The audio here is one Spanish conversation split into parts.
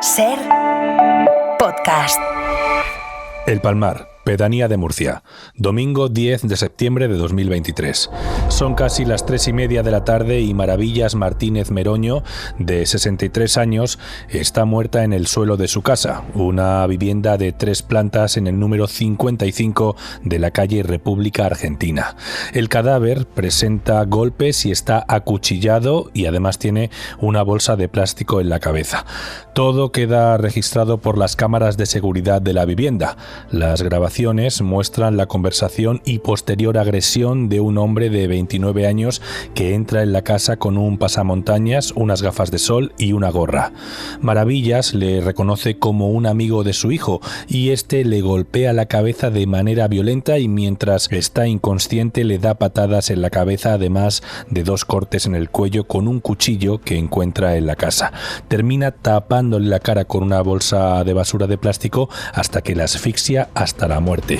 Ser podcast. El Palmar, pedanía de Murcia, domingo 10 de septiembre de 2023. Son casi las 3:30 de la tarde y Maravillas Martínez Meroño, de 63 años, está muerta en el suelo de su casa, una vivienda de 3 plantas en el número 55 de la calle República Argentina. El cadáver presenta golpes y está acuchillado y además tiene una bolsa de plástico en la cabeza. Todo queda registrado por las cámaras de seguridad de la vivienda. Las grabaciones muestran la conversación y posterior agresión de un hombre de 29 años que entra en la casa con un pasamontañas, unas gafas de sol y una gorra. Maravillas le reconoce como un amigo de su hijo y este le golpea la cabeza de manera violenta y mientras está inconsciente le da patadas en la cabeza, además de 2 cortes en el cuello con un cuchillo que encuentra en la casa. Termina tapándole la cara con una bolsa de basura de plástico hasta que la asfixia hasta la muerte.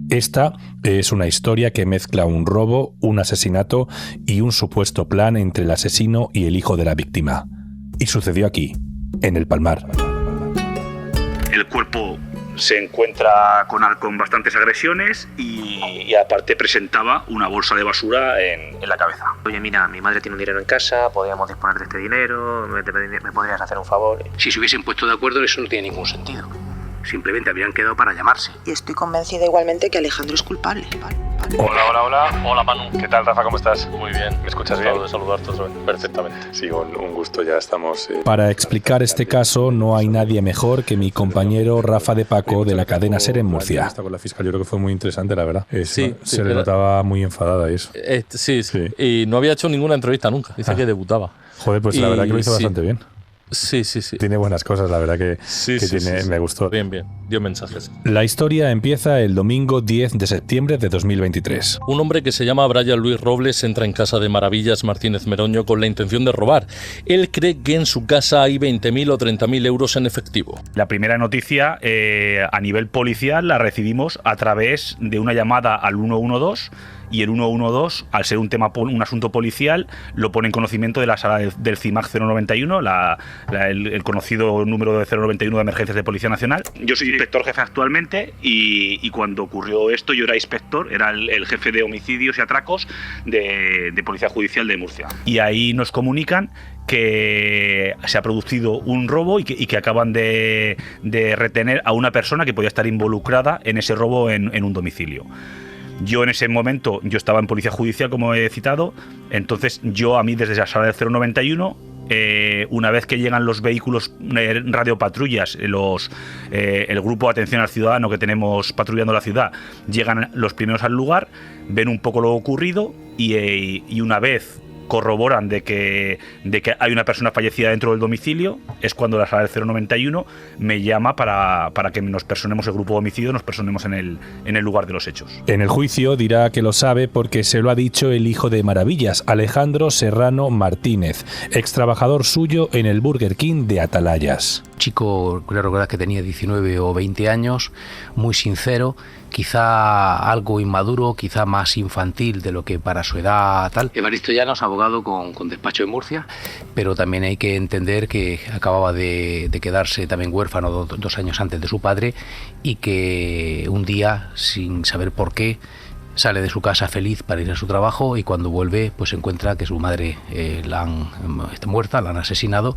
Esta es una historia que mezcla un robo, un asesinato y un supuesto plan entre el asesino y el hijo de la víctima. Y sucedió aquí, en el Palmar. El cuerpo se encuentra con bastantes agresiones y aparte presentaba una bolsa de basura en la cabeza. Oye, mira, mi madre tiene un dinero en casa, podríamos disponer de este dinero, ¿me podrías hacer un favor? Si se hubiesen puesto de acuerdo, eso no tiene ningún sentido. Simplemente habrían quedado para llamarse. Y estoy convencida igualmente que Alejandro es culpable. Hola. Hola, Manu. ¿Qué tal, Rafa? ¿Cómo estás? Muy bien. ¿Me escuchas bien? De saludarte otra vez. Perfectamente. Sí, un gusto, ya estamos. Para explicar este caso no hay nadie mejor que mi compañero Rafa de Paco de la cadena Ser en Murcia. Con la fiscal, yo creo que fue muy interesante, la verdad. Se le notaba muy enfadada y eso. Sí. Y no había hecho ninguna entrevista nunca. Dice que debutaba. Joder, pues la verdad que lo hizo bastante bien. Sí. Tiene buenas cosas, la verdad que tiene. Me gustó. Bien. Dio mensajes. La historia empieza el domingo 10 de septiembre de 2023. Un hombre que se llama Brian Luis Robles entra en casa de Maravillas Martínez Meroño con la intención de robar. Él cree que en su casa hay 20.000 o 30.000 euros en efectivo. La primera noticia a nivel policial la recibimos a través de una llamada al 112. Y el 112, al ser un asunto policial, lo pone en conocimiento de la sala del CIMAC 091, el conocido número de 091 de emergencias de Policía Nacional. Yo soy inspector jefe actualmente y cuando ocurrió esto yo era inspector, era el jefe de homicidios y atracos de Policía Judicial de Murcia. Y ahí nos comunican que se ha producido un robo y que acaban de retener a una persona que podía estar involucrada en ese robo en un domicilio. Yo en ese momento, yo estaba en Policía Judicial, como he citado, entonces a mí desde la sala del 091, una vez que llegan los vehículos radiopatrullas, el grupo de atención al ciudadano que tenemos patrullando la ciudad, llegan los primeros al lugar, ven un poco lo ocurrido y una vez corroboran de que hay una persona fallecida dentro del domicilio, es cuando la sala del 091 me llama para que nos personemos, el grupo de homicidio, nos personemos en el lugar de los hechos. En el juicio dirá que lo sabe porque se lo ha dicho el hijo de Maravillas, Alejandro Serrano Martínez, ex trabajador suyo en el Burger King de Atalayas. Chico, creo recordar que tenía 19 o 20 años, muy sincero, quizá algo inmaduro, quizá más infantil de lo que para su edad tal. Evaristo Llanos, abogado con despacho en Murcia. Pero también hay que entender que acababa de quedarse también huérfano 2 años antes de su padre y que un día, sin saber por qué, sale de su casa feliz para ir a su trabajo y cuando vuelve pues encuentra que su madre está muerta, la han asesinado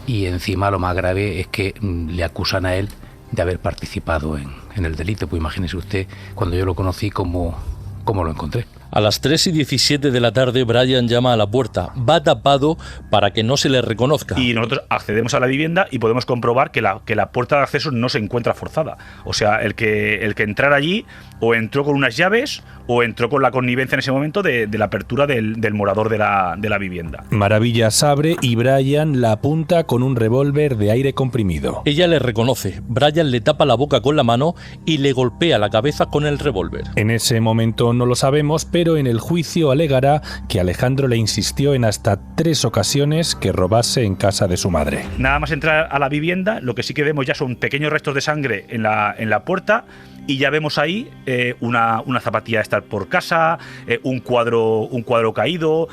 y encima lo más grave es que le acusan a él de haber participado en el delito. Pues imagínese usted, cuando yo lo conocí, cómo lo encontré. A las 3:17 de la tarde, Brian llama a la puerta. Va tapado para que no se le reconozca. Y nosotros accedemos a la vivienda y podemos comprobar que la puerta de acceso no se encuentra forzada. O sea, el que entrara allí o entró con unas llaves o entró con la connivencia en ese momento de la apertura del morador de la vivienda. Maravillas abre y Brian la apunta con un revólver de aire comprimido. Ella le reconoce. Brian le tapa la boca con la mano y le golpea la cabeza con el revólver. En ese momento no lo sabemos, pero en el juicio alegará que Alejandro le insistió en hasta 3 ocasiones que robase en casa de su madre. Nada más entrar a la vivienda, lo que sí que vemos ya son pequeños restos de sangre en la puerta y ya vemos ahí una zapatilla de estar por casa, un cuadro caído,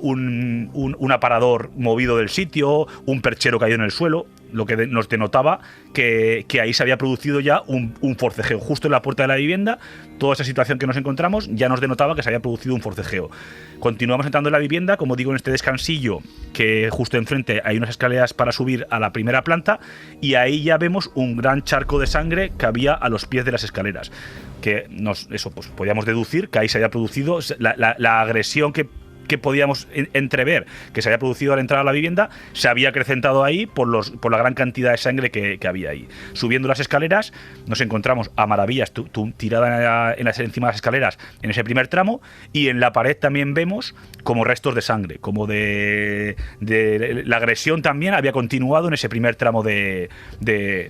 un aparador movido del sitio, un perchero caído en el suelo, lo que nos denotaba que ahí se había producido ya un forcejeo. Justo en la puerta de la vivienda, toda esa situación que nos encontramos ya nos denotaba que se había producido un forcejeo. Continuamos entrando en la vivienda, como digo, en este descansillo, que justo enfrente hay unas escaleras para subir a la primera planta, y ahí ya vemos un gran charco de sangre que había a los pies de las escaleras. Que pues podíamos deducir que ahí se había producido la agresión que podíamos entrever que se había producido al entrar a la vivienda, se había acrecentado ahí por la gran cantidad de sangre que había ahí. Subiendo las escaleras nos encontramos a Maravillas tirada encima de las escaleras en ese primer tramo, y en la pared también vemos como restos de sangre, como de la agresión también había continuado en ese primer tramo de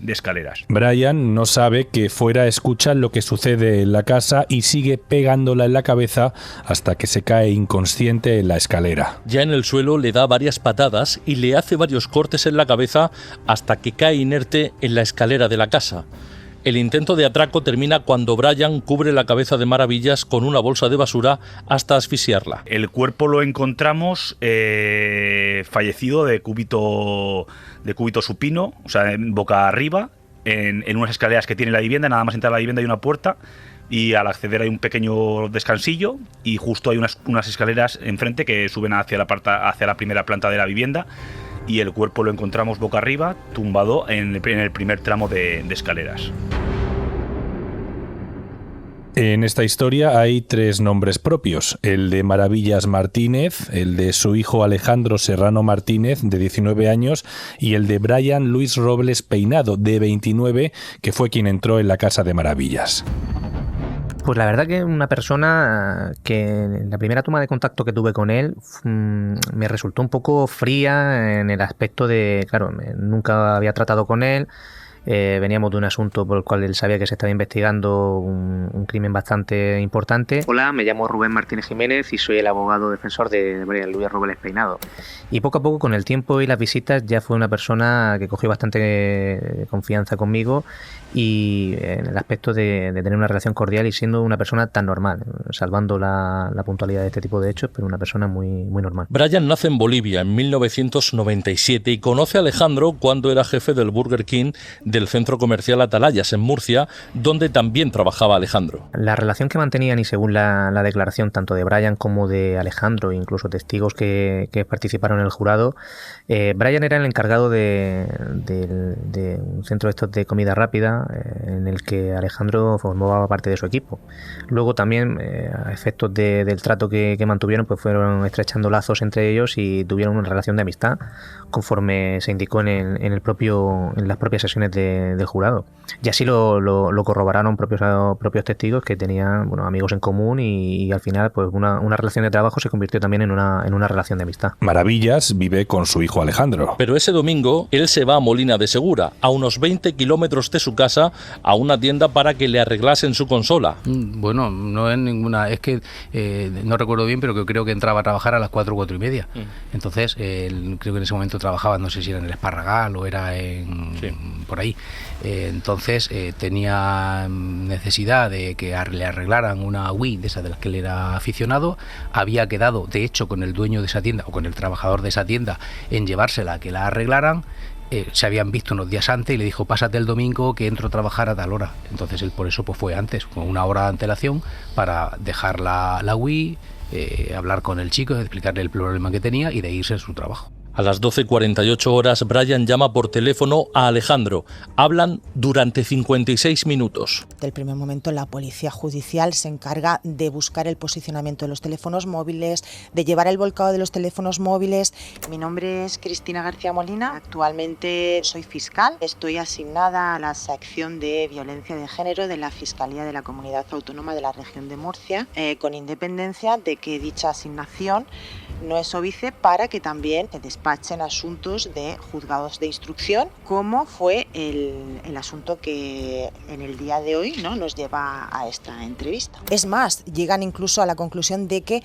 escaleras. Brian no sabe que fuera escucha lo que sucede en la casa y sigue pegándola en la cabeza hasta que se cae inconsciente en la escalera. Ya en el suelo le da varias patadas y le hace varios cortes en la cabeza hasta que cae inerte en la escalera de la casa. El intento de atraco termina cuando Brian cubre la cabeza de Maravillas con una bolsa de basura hasta asfixiarla. El cuerpo lo encontramos fallecido de cúbito supino, o sea, boca arriba, en unas escaleras que tiene la vivienda. Nada más entrar a la vivienda hay una puerta, y al acceder hay un pequeño descansillo, y justo hay unas escaleras enfrente que suben hacia la primera planta de la vivienda, y el cuerpo lo encontramos boca arriba, tumbado en el primer tramo de escaleras. En esta historia hay 3 nombres propios: el de Maravillas Martínez, el de su hijo Alejandro Serrano Martínez, de 19 años, y el de Brian Luis Robles Peinado, de 29, que fue quien entró en la casa de Maravillas. Pues la verdad que una persona que en la primera toma de contacto que tuve con él me resultó un poco fría en el aspecto de, claro, nunca había tratado con él. Veníamos de un asunto por el cual él sabía que se estaba investigando un crimen bastante importante. Hola, me llamo Rubén Martínez Jiménez y soy el abogado defensor de Brian Luis Robles Peinado. Y poco a poco, con el tiempo y las visitas, ya fue una persona que cogió bastante confianza conmigo, y en el aspecto de tener una relación cordial y siendo una persona tan normal, salvando la puntualidad de este tipo de hechos, pero una persona muy, muy normal. Brian nace en Bolivia en 1997 y conoce a Alejandro cuando era jefe del Burger King del centro comercial Atalayas en Murcia, donde también trabajaba Alejandro. La relación que mantenían, y según la declaración tanto de Brian como de Alejandro, incluso testigos que participaron en el jurado, Brian era el encargado de un centro de comida rápida en el que Alejandro formaba parte de su equipo. Luego también, a efectos del trato que mantuvieron, pues fueron estrechando lazos entre ellos y tuvieron una relación de amistad, conforme se indicó en las propias sesiones del jurado. Y así lo corroboraron propios testigos que tenían, bueno, amigos en común, y al final pues una relación de trabajo se convirtió también en una relación de amistad. Maravillas vive con su hijo Alejandro. Pero ese domingo él se va a Molina de Segura, a unos 20 kilómetros de su casa, a una tienda para que le arreglasen su consola. Bueno, no es ninguna, es que no recuerdo bien, pero que creo que entraba a trabajar a las 4 y media. Entonces, creo que en ese momento trabajaba, no sé si era en el Esparragal o era por ahí. Entonces tenía necesidad de que le arreglaran una Wii de esa de las que él era aficionado. Había quedado, de hecho, con el dueño de esa tienda o con el trabajador de esa tienda en llevársela a que la arreglaran. Se habían visto unos días antes y le dijo: pásate el domingo que entro a trabajar a tal hora. Entonces él por eso pues fue antes, con una hora de antelación, para dejar la Wii, hablar con el chico, explicarle el problema que tenía y de irse a su trabajo. A las 12:48 horas, Brian llama por teléfono a Alejandro. Hablan durante 56 minutos. Del primer momento, la policía judicial se encarga de buscar el posicionamiento de los teléfonos móviles, de llevar el volcado de los teléfonos móviles. Mi nombre es Cristina García Molina. Actualmente soy fiscal. Estoy asignada a la sección de violencia de género de la Fiscalía de la Comunidad Autónoma de la Región de Murcia, con independencia de que dicha asignación no es óbice para que también se despachen asuntos de juzgados de instrucción, como fue el asunto que en el día de hoy, ¿no?, nos lleva a esta entrevista. Es más, llegan incluso a la conclusión de que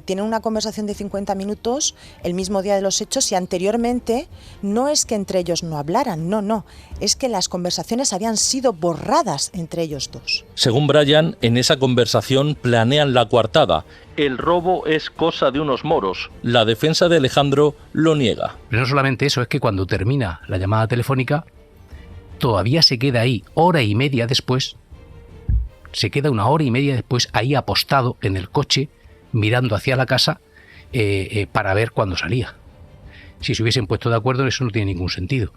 tienen una conversación de 50 minutos el mismo día de los hechos y anteriormente no es que entre ellos no hablaran, no, es que las conversaciones habían sido borradas entre ellos dos. Según Brian, en esa conversación planean la coartada. El robo es cosa de unos moros. La defensa de Alejandro lo niega. Pero no solamente eso, es que cuando termina la llamada telefónica, todavía se queda ahí hora y media después, una hora y media después ahí apostado en el coche, mirando hacia la casa para ver cuándo salía. Si se hubiesen puesto de acuerdo, eso no tiene ningún sentido.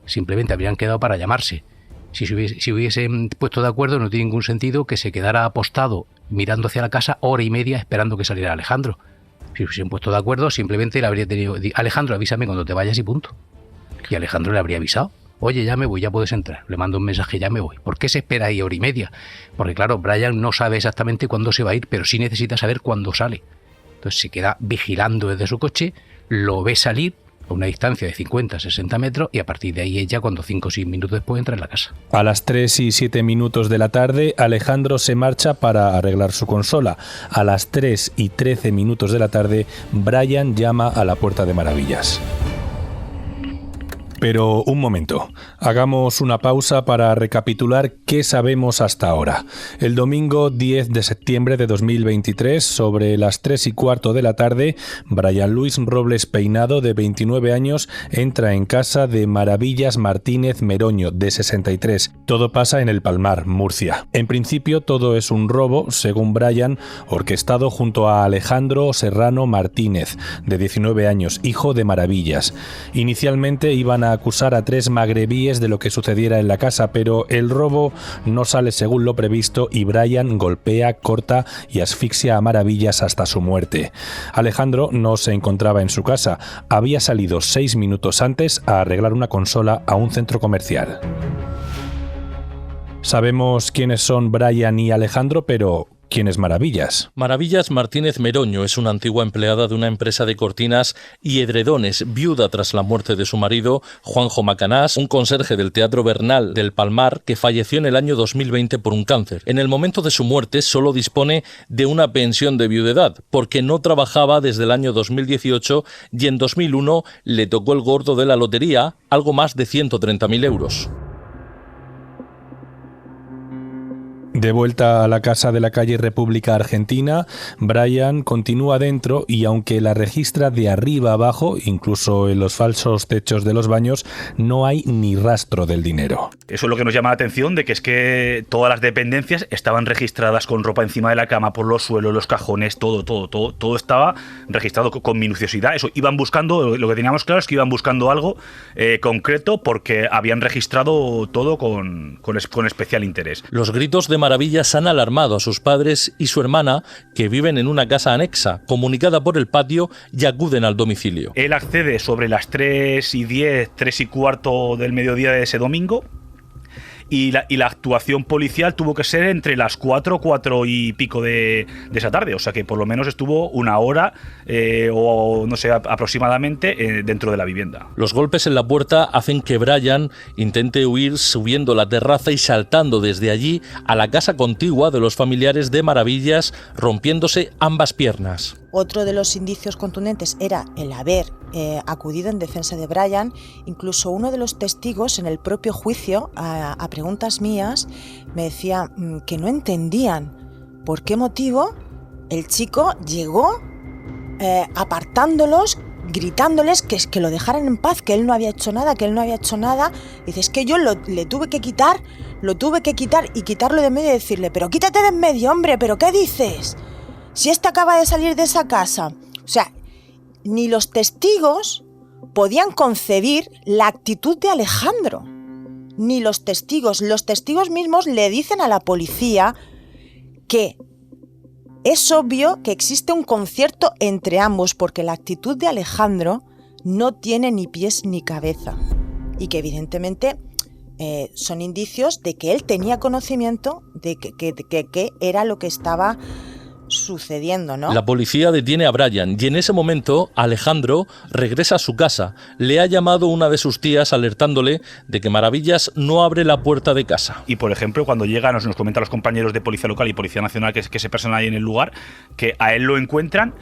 Simplemente habrían quedado para llamarse. Si hubiesen puesto de acuerdo, no tiene ningún sentido que se quedara apostado mirando hacia la casa hora y media esperando que saliera Alejandro. Si hubiesen puesto de acuerdo, simplemente le habría tenido: Alejandro, avísame cuando te vayas y punto. Y Alejandro le habría avisado: oye, ya me voy, ya puedes entrar. Le mando un mensaje: ya me voy. ¿Por qué se espera ahí hora y media? Porque claro, Brian no sabe exactamente cuándo se va a ir, pero sí necesita saber cuándo sale. Entonces se queda vigilando desde su coche, lo ve salir a una distancia de 50-60 metros y a partir de ahí ella, cuando 5 o 6 minutos después, entra en la casa. A las 3 y 7 minutos de la tarde, Alejandro se marcha para arreglar su consola. A las 3 y 13 minutos de la tarde, Brian llama a la Puerta de Maravillas. Pero un momento, hagamos una pausa para recapitular qué sabemos hasta ahora. El domingo 10 de septiembre de 2023, sobre las 3 y cuarto de la tarde, Brian Luis Robles Peinado, de 29 años, entra en casa de Maravillas Martínez Meroño, de 63. Todo pasa en El Palmar, Murcia. En principio todo es un robo, según Brian, orquestado junto a Alejandro Serrano Martínez, de 19 años, hijo de Maravillas. Inicialmente iban a acusar a 3 magrebíes de lo que sucediera en la casa, pero el robo no sale según lo previsto y Brian golpea, corta y asfixia a Maravillas hasta su muerte. Alejandro no se encontraba en su casa, había salido 6 minutos antes a arreglar una consola a un centro comercial. Sabemos quiénes son Brian y Alejandro, pero ¿quién es Maravillas? Maravillas Martínez Meroño es una antigua empleada de una empresa de cortinas y edredones, viuda tras la muerte de su marido, Juanjo Macanás, un conserje del Teatro Bernal del Palmar que falleció en el año 2020 por un cáncer. En el momento de su muerte solo dispone de una pensión de viudedad, porque no trabajaba desde el año 2018 y en 2001 le tocó el gordo de la lotería, algo más de 130.000 euros. De vuelta a la casa de la calle República Argentina, Brian continúa dentro y aunque la registra de arriba abajo, incluso en los falsos techos de los baños, no hay ni rastro del dinero. Eso es lo que nos llama la atención, de que es que todas las dependencias estaban registradas con ropa encima de la cama, por los suelos, los cajones, todo estaba registrado con minuciosidad. Eso, iban buscando, lo que teníamos claro es que iban buscando algo concreto porque habían registrado todo con especial interés. Los gritos de Maravillas han alarmado a sus padres y su hermana, que viven en una casa anexa, comunicada por el patio, y acuden al domicilio. Él accede sobre las 3:10, 3:15 del mediodía de ese domingo. Y la actuación policial tuvo que ser entre las 4 y pico de esa tarde. O sea que por lo menos estuvo una hora o no sé, aproximadamente dentro de la vivienda. Los golpes en la puerta hacen que Brian intente huir subiendo la terraza y saltando desde allí a la casa contigua de los familiares de Maravillas, rompiéndose ambas piernas. Otro de los indicios contundentes era el haber acudido en defensa de Brian. Incluso uno de los testigos en el propio juicio, a preguntas mías, me decía que no entendían por qué motivo el chico llegó apartándolos, gritándoles que lo dejaran en paz, que él no había hecho nada, Dice, es que yo le tuve que quitar y quitarlo de medio y decirle, pero quítate de en medio, hombre, ¿pero qué dices? Si esta acaba de salir de esa casa. O sea, ni los testigos podían concebir la actitud de Alejandro. Ni los testigos mismos le dicen a la policía que es obvio que existe un concierto entre ambos, porque la actitud de Alejandro no tiene ni pies ni cabeza. Y que evidentemente son indicios de que él tenía conocimiento de que era lo que estaba sucediendo, ¿no? La policía detiene a Brian y en ese momento Alejandro regresa a su casa. Le ha llamado una de sus tías alertándole de que Maravillas no abre la puerta de casa. Y por ejemplo, cuando llega, nos comentan los compañeros de Policía Local y Policía Nacional que se personan ahí en el lugar, que a él lo encuentran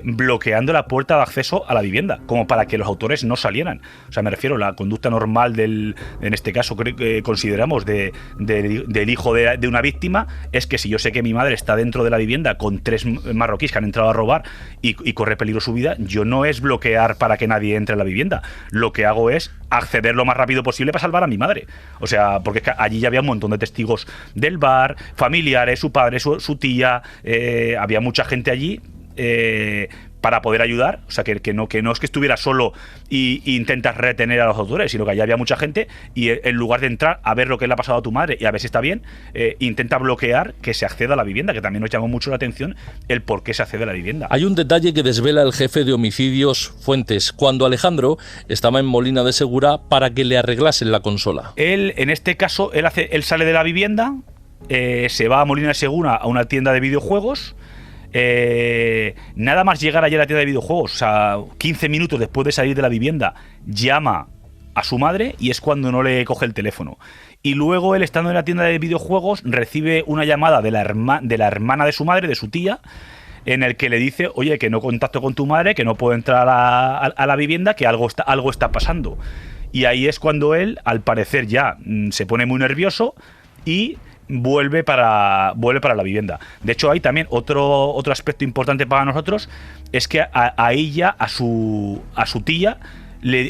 bloqueando la puerta de acceso a la vivienda, como para que los autores no salieran. O sea, me refiero a la conducta normal en este caso, consideramos, del hijo de una víctima, es que si yo sé que mi madre está dentro de la vivienda con 3 marroquíes que han entrado a robar y corre peligro su vida, yo no es bloquear para que nadie entre en la vivienda. Lo que hago es acceder lo más rápido posible para salvar a mi madre. O sea, porque allí ya había un montón de testigos del bar, familiares, su padre, su tía, había mucha gente allí para poder ayudar. O sea, que no es que estuviera solo y intentas retener a los autores, sino que allí había mucha gente y en lugar de entrar a ver lo que le ha pasado a tu madre y a ver si está bien, intenta bloquear que se acceda a la vivienda, que también nos llamó mucho la atención el por qué se accede a la vivienda. Hay un detalle que desvela el jefe de homicidios Fuentes, cuando Alejandro estaba en Molina de Segura para que le arreglasen la consola. Él, en este caso, él sale de la vivienda, se va a Molina de Segura a una tienda de videojuegos. Nada más llegar allí a la tienda de videojuegos, o sea, 15 minutos después de salir de la vivienda, llama a su madre y es cuando no le coge el teléfono. Y luego él, estando en la tienda de videojuegos, recibe una llamada de la hermana de su madre, de su tía, en el que le dice, oye, que no contacto con tu madre, que no puedo entrar a la vivienda, que algo está pasando. Y ahí es cuando él, al parecer, ya se pone muy nervioso y vuelve para la vivienda. De hecho, hay también otro aspecto importante para nosotros, es que a ella, a su tía,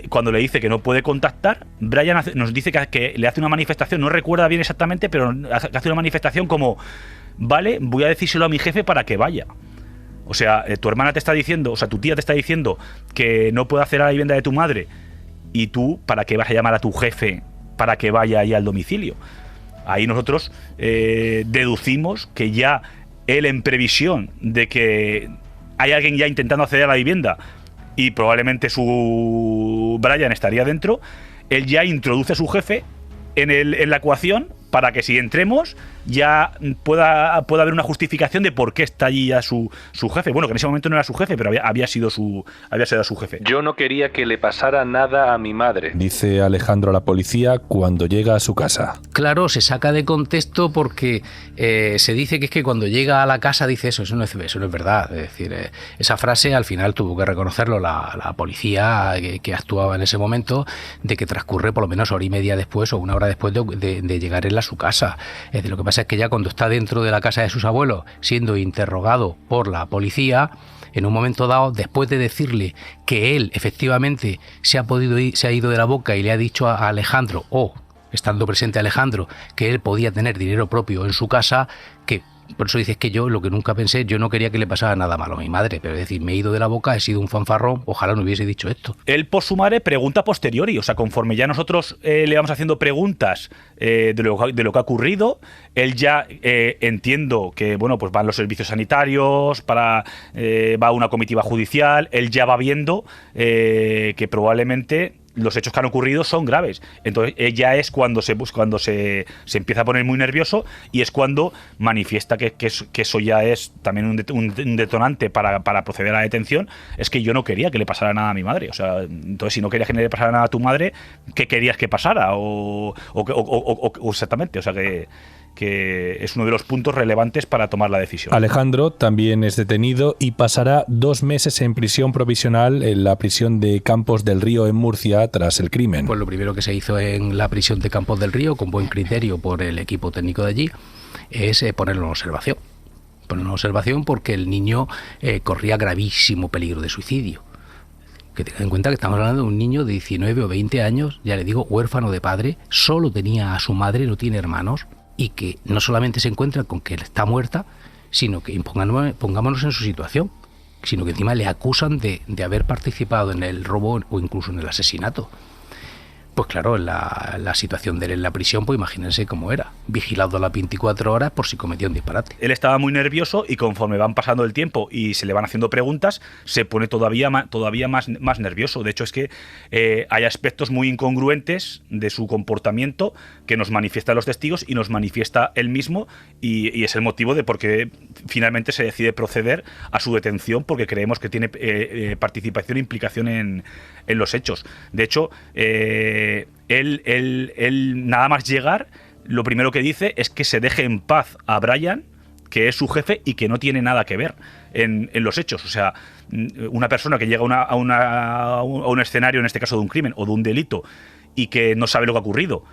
cuando le dice que no puede contactar, Brian nos dice que le hace una manifestación, no recuerda bien exactamente, pero hace una manifestación como, vale, voy a decírselo a mi jefe para que vaya. O sea, tu hermana te está diciendo, o sea, tu tía te está diciendo que no puede acceder a la vivienda de tu madre, y tú, ¿para qué vas a llamar a tu jefe para que vaya allá al domicilio? Ahí nosotros deducimos que ya él, en previsión de que hay alguien ya intentando acceder a la vivienda y probablemente su Brian estaría dentro, él ya introduce a su jefe en la ecuación para que si entremos ya pueda haber una justificación de por qué está allí ya su jefe. Bueno, que en ese momento no era su jefe, pero había sido su jefe. Yo no quería que le pasara nada a mi madre, dice Alejandro a la policía cuando llega a su casa. Claro, se saca de contexto porque se dice que es que cuando llega a la casa dice eso no es verdad. Es decir, esa frase al final tuvo que reconocerlo la policía que actuaba en ese momento, de que transcurre por lo menos hora y media después o una hora después de llegar él a su casa. Es decir, lo que pasa es que ya cuando está dentro de la casa de sus abuelos, siendo interrogado por la policía, en un momento dado, después de decirle que él efectivamente se ha ido de la boca y le ha dicho a Alejandro, estando presente Alejandro, que él podía tener dinero propio en su casa, que por eso dices que yo, lo que nunca pensé, yo no quería que le pasara nada malo a mi madre, pero es decir, me he ido de la boca, he sido un fanfarrón, ojalá no hubiese dicho esto. Él, por su madre, pregunta posteriori, o sea, conforme ya nosotros le vamos haciendo preguntas de lo que ha ocurrido, él ya, entiendo que, bueno, pues van los servicios sanitarios, va una comitiva judicial, él ya va viendo que probablemente los hechos que han ocurrido son graves. Entonces ella es cuando se empieza a poner muy nervioso y es cuando manifiesta que eso ya es también un detonante para proceder a la detención. Es que yo no quería que le pasara nada a mi madre. O sea, entonces si no querías que le pasara nada a tu madre, ¿qué querías que pasara? O exactamente, o sea que es uno de los puntos relevantes para tomar la decisión. Alejandro también es detenido y pasará 2 meses en prisión provisional en la prisión de Campos del Río en Murcia tras el crimen. Pues lo primero que se hizo en la prisión de Campos del Río, con buen criterio por el equipo técnico de allí, es ponerlo en observación. Ponerlo en observación porque el niño corría gravísimo peligro de suicidio. Que tengan en cuenta que estamos hablando de un niño de 19 o 20 años, ya le digo, huérfano de padre, solo tenía a su madre, no tiene hermanos, y que no solamente se encuentra con que está muerta, sino que pongámonos en su situación, sino que encima le acusan de haber participado en el robo o incluso en el asesinato. Pues claro, la situación de él en la prisión, pues imagínense cómo era, vigilado las 24 horas por si cometía un disparate. Él estaba muy nervioso y conforme van pasando el tiempo y se le van haciendo preguntas, se pone todavía más nervioso. De hecho, es que hay aspectos muy incongruentes de su comportamiento que nos manifiestan los testigos y nos manifiesta él mismo, y es el motivo de por qué finalmente se decide proceder a su detención, porque creemos que tiene participación e implicación en los hechos. De hecho, él nada más llegar, lo primero que dice es que se deje en paz a Brian, que es su jefe y que no tiene nada que ver en los hechos. O sea, una persona que llega a un escenario, en este caso de un crimen o de un delito, y que no sabe lo que ha ocurrido,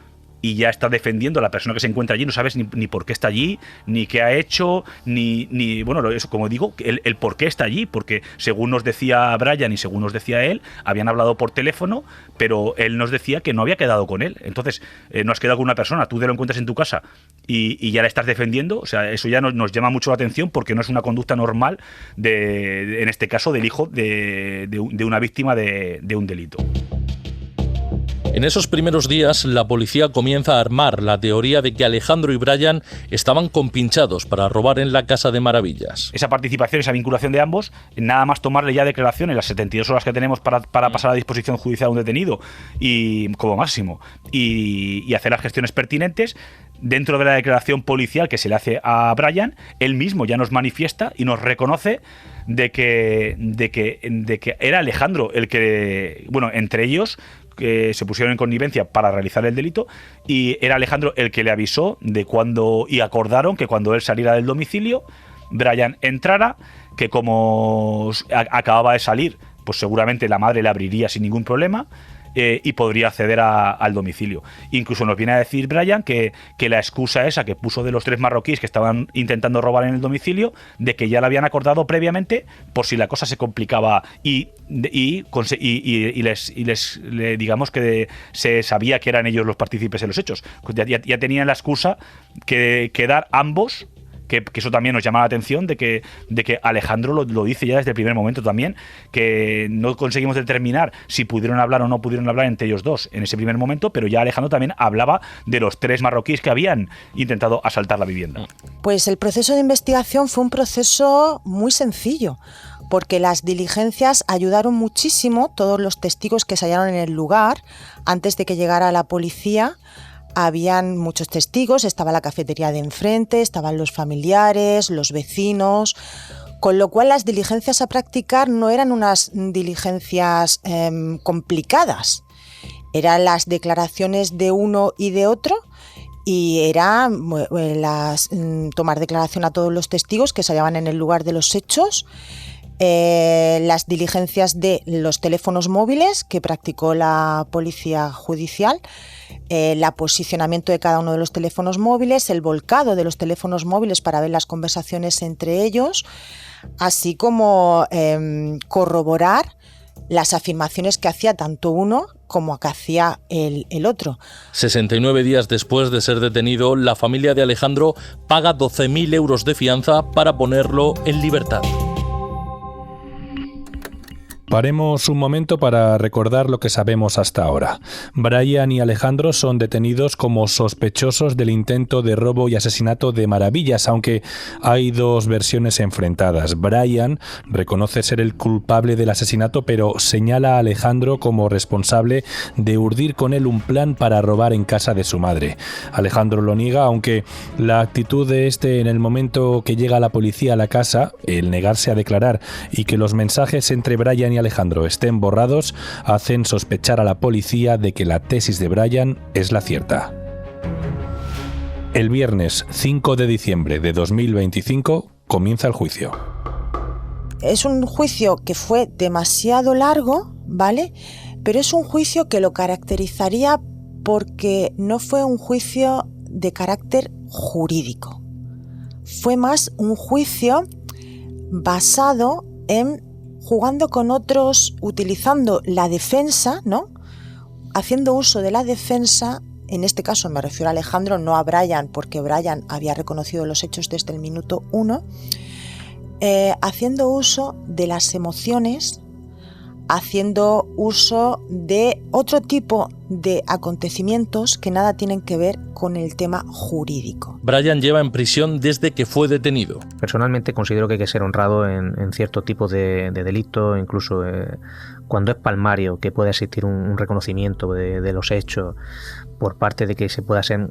y ya está defendiendo a la persona que se encuentra allí, no sabes ni por qué está allí, ni qué ha hecho, ni bueno, eso, como digo, el por qué está allí, porque según nos decía Brian y según nos decía él, habían hablado por teléfono, pero él nos decía que no había quedado con él. Entonces, no has quedado con una persona, tú te lo encuentras en tu casa y ya la estás defendiendo. O sea, eso ya nos llama mucho la atención, porque no es una conducta normal en este caso, del hijo de una víctima de un delito. En esos primeros días, la policía comienza a armar la teoría de que Alejandro y Brian estaban compinchados para robar en la Casa de Maravillas. Esa participación, esa vinculación de ambos, nada más tomarle ya declaración en las 72 horas que tenemos para pasar a disposición judicial a un detenido, y como máximo, y hacer las gestiones pertinentes. Dentro de la declaración policial que se le hace a Brian, él mismo ya nos manifiesta y nos reconoce de que era Alejandro el que, bueno, entre ellos, que se pusieron en connivencia para realizar el delito, y era Alejandro el que le avisó y acordaron que cuando él saliera del domicilio, Brian entrara, que como acababa de salir, pues seguramente la madre le abriría sin ningún problema, y podría acceder al domicilio. Incluso nos viene a decir Brian que la excusa esa que puso de los 3 marroquíes que estaban intentando robar en el domicilio, de que ya la habían acordado previamente por si la cosa se complicaba, y digamos que se sabía que eran ellos los partícipes en los hechos. Ya tenían la excusa que dar ambos. Que eso también nos llama la atención, de que Alejandro lo dice ya desde el primer momento también, que no conseguimos determinar si pudieron hablar o no pudieron hablar entre ellos dos en ese primer momento, pero ya Alejandro también hablaba de los 3 marroquíes que habían intentado asaltar la vivienda. Pues el proceso de investigación fue un proceso muy sencillo, porque las diligencias ayudaron muchísimo. Todos los testigos que se hallaron en el lugar antes de que llegara la policía, habían muchos testigos, estaba la cafetería de enfrente, estaban los familiares, los vecinos, con lo cual las diligencias a practicar no eran unas diligencias complicadas, eran las declaraciones de uno y de otro, y era tomar declaración a todos los testigos que se hallaban en el lugar de los hechos, las diligencias de los teléfonos móviles que practicó la policía judicial, el posicionamiento de cada uno de los teléfonos móviles, el volcado de los teléfonos móviles para ver las conversaciones entre ellos, así como corroborar las afirmaciones que hacía tanto uno como que hacía el otro. 69 días después de ser detenido, la familia de Alejandro paga 12.000 euros de fianza para ponerlo en libertad. Paremos un momento para recordar lo que sabemos hasta ahora. Brian y Alejandro son detenidos como sospechosos del intento de robo y asesinato de Maravillas, aunque hay 2 versiones enfrentadas. Brian reconoce ser el culpable del asesinato, pero señala a Alejandro como responsable de urdir con él un plan para robar en casa de su madre. Alejandro lo niega, aunque la actitud de este en el momento que llega la policía a la casa, el negarse a declarar y que los mensajes entre Brian y Alejandro estén borrados, hacen sospechar a la policía de que la tesis de Brian es la cierta. El viernes 5 de diciembre de 2025 comienza el juicio. Es un juicio que fue demasiado largo, ¿vale? Pero es un juicio que lo caracterizaría porque no fue un juicio de carácter jurídico. Fue más un juicio basado en jugando con otros, utilizando la defensa, ¿no? Haciendo uso de la defensa, en este caso me refiero a Alejandro, no a Brian, porque Brian había reconocido los hechos desde el minuto 1, haciendo uso de las emociones, haciendo uso de otro tipo de acontecimientos que nada tienen que ver con el tema jurídico. Brian lleva en prisión desde que fue detenido. Personalmente considero que hay que ser honrado en cierto tipo de delito, incluso cuando es palmario, que pueda existir un reconocimiento de los hechos por parte de que se pueda ser,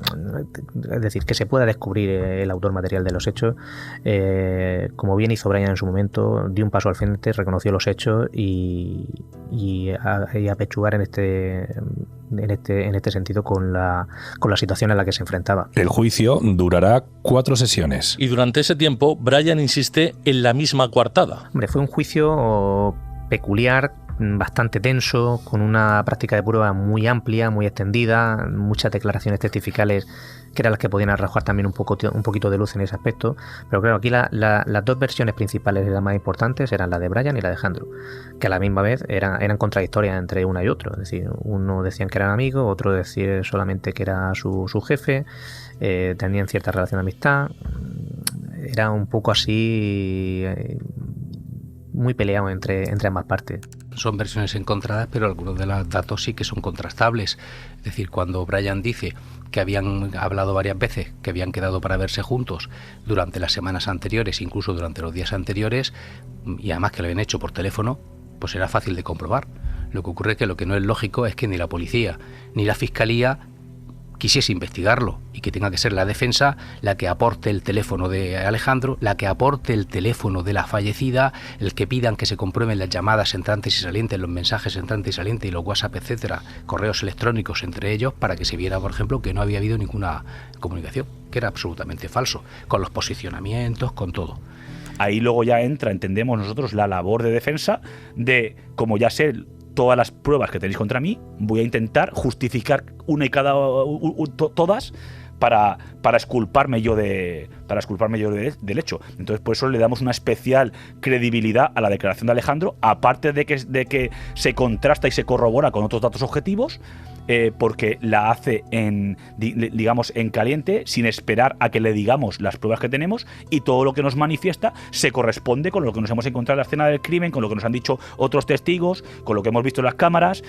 es decir, que se pueda descubrir el autor material de los hechos. Como bien hizo Brian en su momento, dio un paso al frente, reconoció los hechos y apechugar en este sentido con la situación en la que se enfrentaba. El juicio durará 4 sesiones. Y durante ese tiempo, Brian insiste en la misma coartada. Hombre, fue un juicio peculiar, bastante tenso, con una práctica de prueba muy amplia, muy extendida, muchas declaraciones testificales que eran las que podían arrojar también un poquito de luz en ese aspecto. Pero claro, aquí las dos versiones principales y las más importantes eran la de Brian y la de Alejandro, que a la misma vez eran contradictorias entre una y otro. Es decir, uno decían que eran amigos, otro decía solamente que era su jefe, tenían cierta relación de amistad. Era un poco así, muy peleado entre ambas partes. Son versiones encontradas, pero algunos de los datos sí que son contrastables. Es decir, cuando Brian dice que habían hablado varias veces, que habían quedado para verse juntos durante las semanas anteriores, incluso durante los días anteriores, y además que lo habían hecho por teléfono, pues era fácil de comprobar. Lo que ocurre es que lo que no es lógico es que ni la policía ni la fiscalía quisiese investigarlo y que tenga que ser la defensa la que aporte el teléfono de Alejandro, la que aporte el teléfono de la fallecida, el que pidan que se comprueben las llamadas entrantes y salientes, los mensajes entrantes y salientes y los WhatsApp, etcétera, correos electrónicos entre ellos, para que se viera, por ejemplo, que no había habido ninguna comunicación, que era absolutamente falso, con los posicionamientos, con todo. Ahí luego ya entra, entendemos nosotros, la labor de defensa de, como ya sé todas las pruebas que tenéis contra mí, voy a intentar justificar una y cada todas para exculparme yo del hecho. Entonces, por eso le damos una especial credibilidad a la declaración de Alejandro, aparte de que se contrasta y se corrobora con otros datos objetivos, porque la hace en caliente, sin esperar a que le digamos las pruebas que tenemos, y todo lo que nos manifiesta se corresponde con lo que nos hemos encontrado en la escena del crimen, con lo que nos han dicho otros testigos, con lo que hemos visto en las cámaras,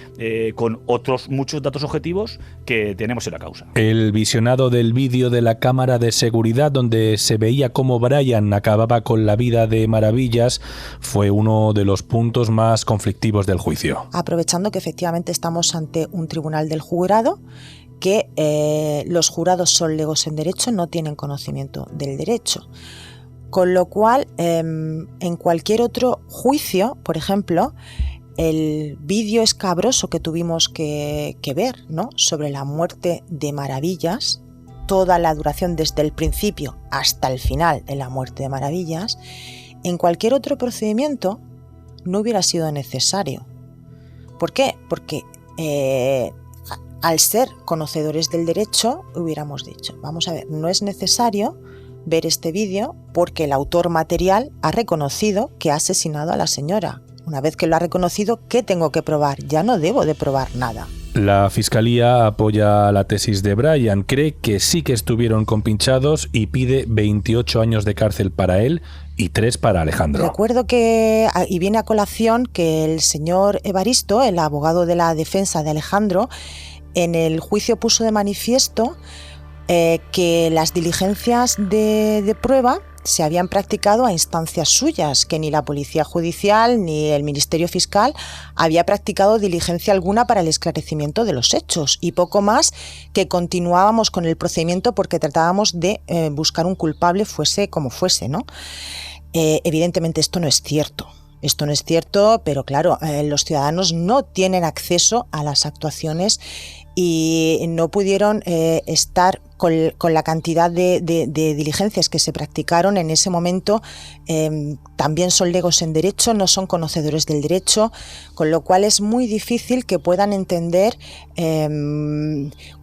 con otros muchos datos objetivos que tenemos en la causa. El visionado del vídeo de la cámara de seguridad donde se veía cómo Brian acababa con la vida de Maravillas fue uno de los puntos más conflictivos del juicio. Aprovechando que efectivamente estamos ante un tribunal del jurado, que los jurados son legos en derecho, no tienen conocimiento del derecho. Con lo cual, en cualquier otro juicio, por ejemplo, el vídeo escabroso que tuvimos que ver, ¿no?, sobre la muerte de Maravillas, toda la duración desde el principio hasta el final de la muerte de Maravillas, en cualquier otro procedimiento no hubiera sido necesario. ¿Por qué? Porque al ser conocedores del derecho hubiéramos dicho, vamos a ver, no es necesario ver este vídeo porque el autor material ha reconocido que ha asesinado a la señora. Una vez que lo ha reconocido, ¿qué tengo que probar? Ya no debo de probar nada. La Fiscalía apoya la tesis de Brian, cree que sí que estuvieron compinchados y pide 28 años de cárcel para él y 3 para Alejandro. Recuerdo que, y viene a colación, que el señor Evaristo, el abogado de la defensa de Alejandro, en el juicio puso de manifiesto que las diligencias de prueba se habían practicado a instancias suyas, que ni la Policía Judicial ni el Ministerio Fiscal había practicado diligencia alguna para el esclarecimiento de los hechos, y poco más que continuábamos con el procedimiento porque tratábamos de buscar un culpable fuese como fuese, ¿no? Evidentemente esto no es cierto. Esto no es cierto, pero claro, los ciudadanos no tienen acceso a las actuaciones y no pudieron estar con la cantidad de diligencias que se practicaron en ese momento. También son legos en derecho, no son conocedores del derecho, con lo cual es muy difícil que puedan entender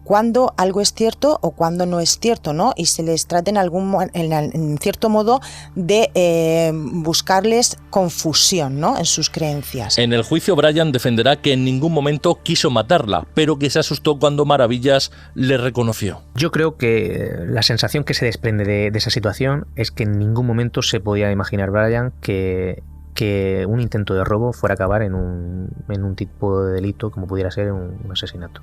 cuándo algo es cierto o cuándo no es cierto, ¿no? Y se les trata en cierto modo de buscarles confusión, ¿no?, en sus creencias. En el juicio, Brian defenderá que en ningún momento quiso matarla, pero que se asustó cuando Maravillas le reconoció. Yo creo que la sensación que se desprende de esa situación es que en ningún momento se podía imaginar Brian que que un intento de robo fuera a acabar en un tipo de delito como pudiera ser un asesinato.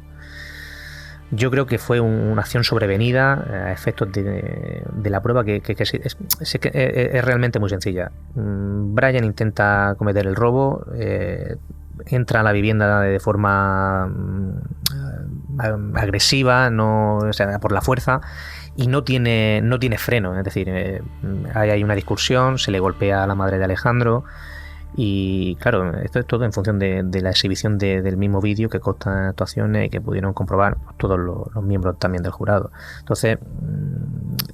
Yo creo que fue una acción sobrevenida a efectos de la prueba que es realmente muy sencilla. Brian intenta cometer el robo, entra a la vivienda de forma agresiva, por la fuerza, y no tiene freno. Es decir, hay una discusión, se le golpea a la madre de Alejandro. Y claro, esto es todo en función de la exhibición del mismo vídeo que consta en actuaciones y que pudieron comprobar todos los miembros también del jurado. Entonces,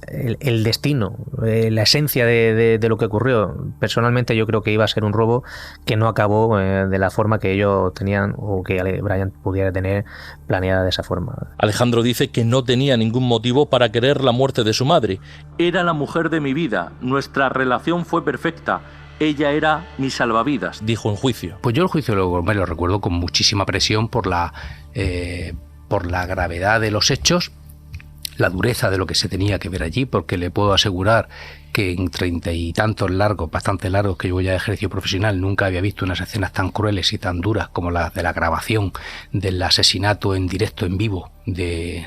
el destino, la esencia de lo que ocurrió, personalmente yo creo que iba a ser un robo que no acabó de la forma que ellos tenían o que Brian pudiera tener planeada de esa forma. Alejandro dice que no tenía ningún motivo para querer la muerte de su madre. Era la mujer de mi vida, nuestra relación fue perfecta. Ella era mi salvavidas, dijo en juicio. Pues yo el juicio me lo recuerdo con muchísima presión por la gravedad de los hechos, la dureza de lo que se tenía que ver allí, porque le puedo asegurar que en 30 y tantos largos, bastante largos que yo ya he ejercido profesional, nunca había visto unas escenas tan crueles y tan duras como las de la grabación del asesinato en directo, en vivo, de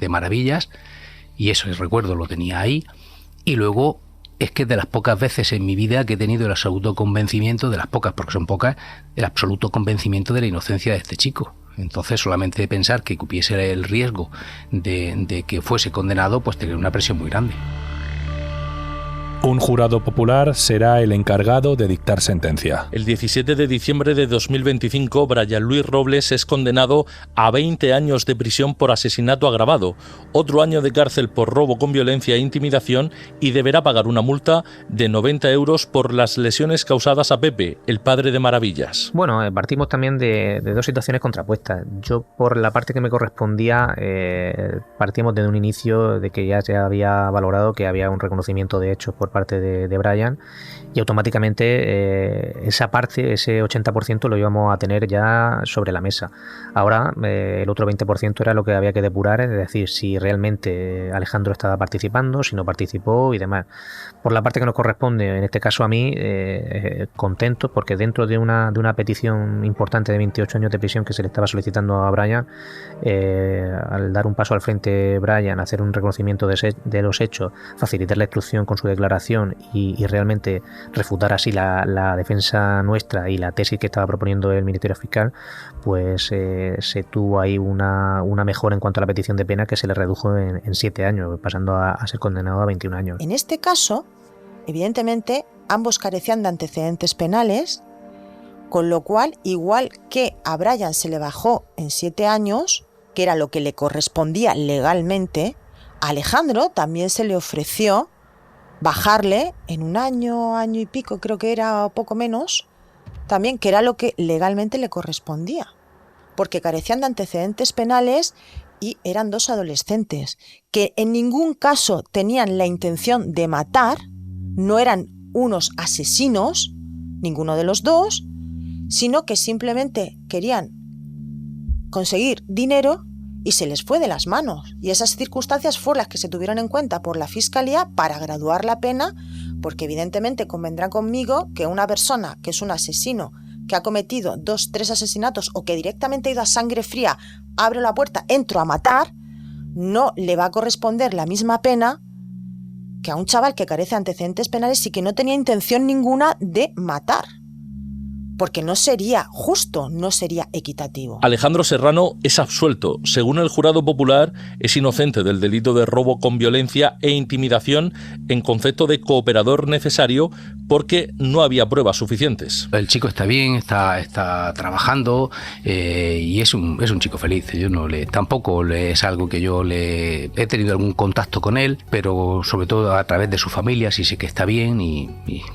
Maravillas, y eso el recuerdo lo tenía ahí. Y luego es que de las pocas veces en mi vida que he tenido el absoluto convencimiento, de las pocas, porque son pocas, el absoluto convencimiento de la inocencia de este chico. Entonces, solamente de pensar que hubiese el riesgo de que fuese condenado, pues tenía una presión muy grande. Un jurado popular será el encargado de dictar sentencia. El 17 de diciembre de 2025, Brian Luis Robles es condenado a 20 años de prisión por asesinato agravado, otro año de cárcel por robo con violencia e intimidación, y deberá pagar una multa de 90 euros por las lesiones causadas a Pepe, el padre de Maravillas. Bueno, partimos también de dos situaciones contrapuestas. Yo, por la parte que me correspondía, partimos de un inicio de que ya se había valorado que había un reconocimiento de hechos por parte de Brian, y automáticamente esa parte, ese 80% lo íbamos a tener ya sobre la mesa. Ahora el otro 20% era lo que había que depurar, es decir, si realmente Alejandro estaba participando, si no participó y demás. Por la parte que nos corresponde, en este caso a mí, contento, porque dentro de una petición importante de 28 años de prisión que se le estaba solicitando a Brian, al dar un paso al frente Brian, hacer un reconocimiento de los hechos, facilitar la instrucción con su declaración y realmente refutar así la defensa nuestra y la tesis que estaba proponiendo el Ministerio Fiscal, pues se tuvo ahí una mejora en cuanto a la petición de pena, que se le redujo en 7 años, pasando a ser condenado a 21 años. En este caso, evidentemente, ambos carecían de antecedentes penales, con lo cual, igual que a Brian se le bajó en 7 años, que era lo que le correspondía legalmente, a Alejandro también se le ofreció bajarle en 1 año, año y pico, creo que era, o poco menos, también, que era lo que legalmente le correspondía, porque carecían de antecedentes penales y eran 2 adolescentes que en ningún caso tenían la intención de matar, no eran unos asesinos, ninguno de los dos, sino que simplemente querían conseguir dinero y se les fue de las manos. Y esas circunstancias fueron las que se tuvieron en cuenta por la Fiscalía para graduar la pena, porque evidentemente convendrán conmigo que una persona que es un asesino, que ha cometido 2, 3 asesinatos o que directamente ha ido a sangre fría, abro la puerta, entro a matar, no le va a corresponder la misma pena que a un chaval que carece de antecedentes penales y que no tenía intención ninguna de matar. Porque no sería justo, no sería equitativo. Alejandro Serrano es absuelto. Según el jurado popular, es inocente del delito de robo con violencia e intimidación en concepto de cooperador necesario, porque no había pruebas suficientes. El chico está bien, está trabajando y es un chico feliz. Yo tampoco es algo que yo he tenido algún contacto con él, pero sobre todo a través de su familia, sí sé que está bien,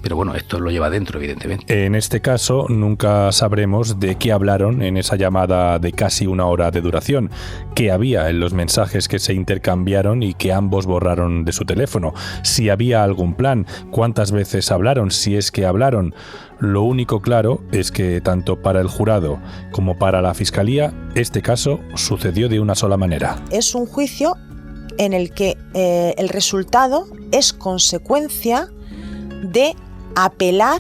pero bueno, esto lo lleva dentro, evidentemente. En este caso, nunca sabremos de qué hablaron en esa llamada de casi 1 hora de duración, qué había en los mensajes que se intercambiaron y que ambos borraron de su teléfono, si había algún plan, cuántas veces hablaron, si es que hablaron. Lo único claro es que tanto para el jurado como para la Fiscalía, este caso sucedió de una sola manera. Es un juicio en el que el resultado es consecuencia de apelar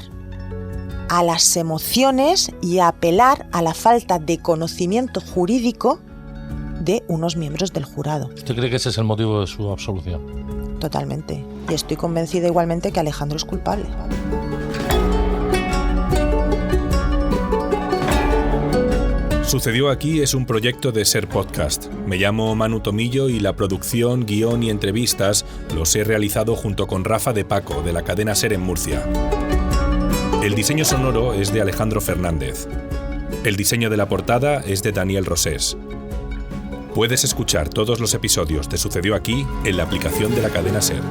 a las emociones y a apelar a la falta de conocimiento jurídico de unos miembros del jurado. ¿Usted cree que ese es el motivo de su absolución? Totalmente. Y estoy convencida igualmente que Alejandro es culpable. Sucedió aquí es un proyecto de Ser Podcast. Me llamo Manu Tomillo y la producción, guión y entrevistas los he realizado junto con Rafa de Paco, de la cadena Ser en Murcia. El diseño sonoro es de Alejandro Fernández. El diseño de la portada es de Daniel Rosés. Puedes escuchar todos los episodios de Sucedió aquí en la aplicación de la cadena Ser.